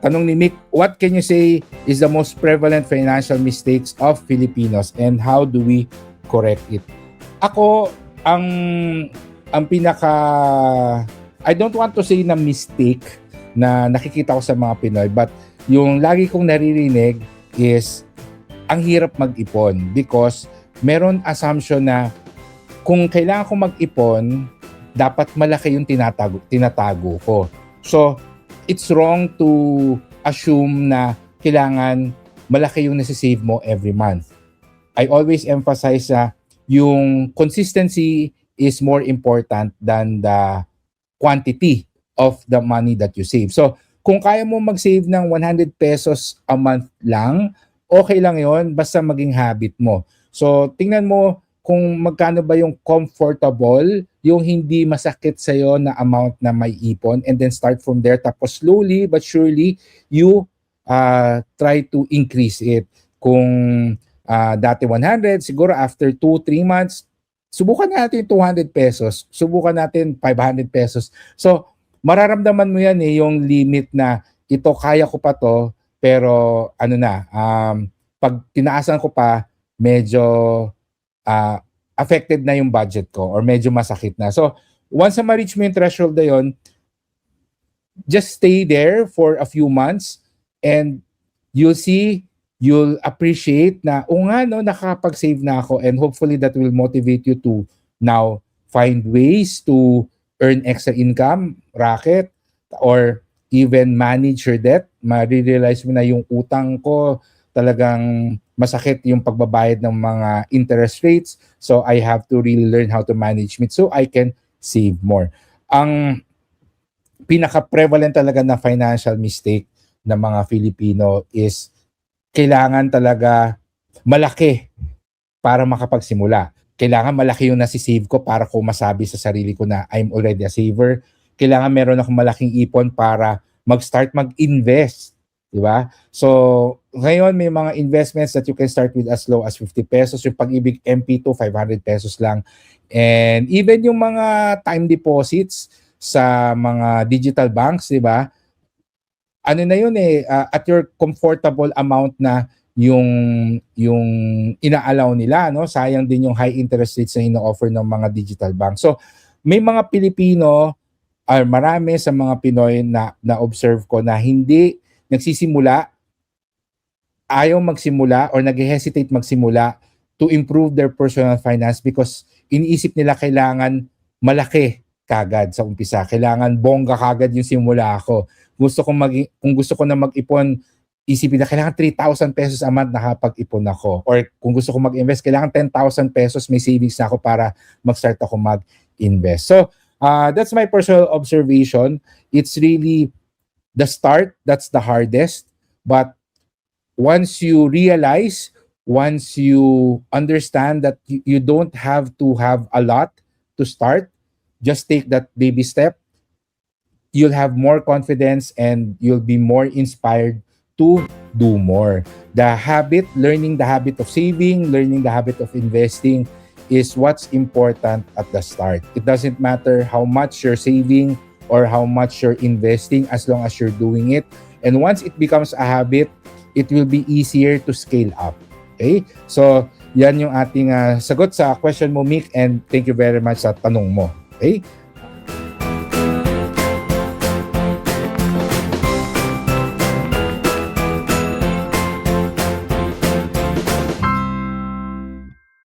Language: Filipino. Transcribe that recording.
Tanong ni Mick, what can you say is the most prevalent financial mistakes of Filipinos and how do we correct it? Ako, ang pinaka, I don't want to say na mistake na nakikita ko sa mga Pinoy, but yung lagi kong naririnig is ang hirap mag-ipon because meron assumption na kung kailangan ko mag-ipon, dapat malaki yung tinatago ko. So, it's wrong to assume na kailangan malaki yung nasa-save mo every month. I always emphasize na yung consistency is more important than the quantity of the money that you save. So, kung kaya mo mag-save ng 100 pesos a month lang, okay lang yon basta maging habit mo. So, tingnan mo kung magkano ba yung comfortable, yung hindi masakit sa'yo na amount na may ipon, and then start from there. Tapos slowly but surely, you try to increase it. Kung dati 100, siguro after 2-3 months, subukan natin 200 pesos, subukan natin 500 pesos. So, mararamdaman mo yan yung limit na ito, kaya ko pa to, pero pag tinaasan ko pa, medyo affected na yung budget ko or medyo masakit na. So, once na ma-reach mo yung threshold na yun, just stay there for a few months and you'll see, you'll appreciate na, nakakapag-save na ako, and hopefully that will motivate you to now find ways to earn extra income, racket, or even manage your debt. Ma-realize mo na yung utang ko, talagang masakit yung pagbabayad ng mga interest rates. So I have to really learn how to manage it so I can save more. Ang pinaka-prevalent talaga na financial mistake ng mga Filipino is kailangan talaga malaki para makapagsimula. Kailangan malaki yung nasisave ko para ko masabi sa sarili ko na I'm already a saver. Kailangan meron akong malaking ipon para mag-start mag-invest. Diba? So, ngayon may mga investments that you can start with as low as 50 pesos. Yung Pag-ibig MP2, 500 pesos lang. And even yung mga time deposits sa mga digital banks, diba? Ano na yun at your comfortable amount na yung ina-allow nila, no? Sayang din yung high interest rates na ino-offer ng mga digital banks. So, may mga Pilipino, marami sa mga Pinoy na observe ko na hindi nagsisimula, ayaw magsimula or nag-hesitate magsimula to improve their personal finance because iniisip nila kailangan malaki kagad sa umpisa. Kailangan bongga kagad yung simula ako. Kung gusto ko na mag-ipon, isipin na kailangan 3,000 pesos a month nakapag-ipon ako. Or kung gusto ko mag-invest, kailangan 10,000 pesos may savings na ako para mag-start ako mag-invest. So, that's my personal observation. It's really the start, that's the hardest. But once you realize, once you understand that you don't have to have a lot to start, just take that baby step, you'll have more confidence and you'll be more inspired to do more. Learning the habit of saving, learning the habit of investing is what's important at the start. It doesn't matter how much you're saving or how much you're investing as long as you're doing it. And once it becomes a habit, it will be easier to scale up. Okay? So, yan yung ating sagot sa question mo, Mick, and thank you very much sa tanong mo. Okay?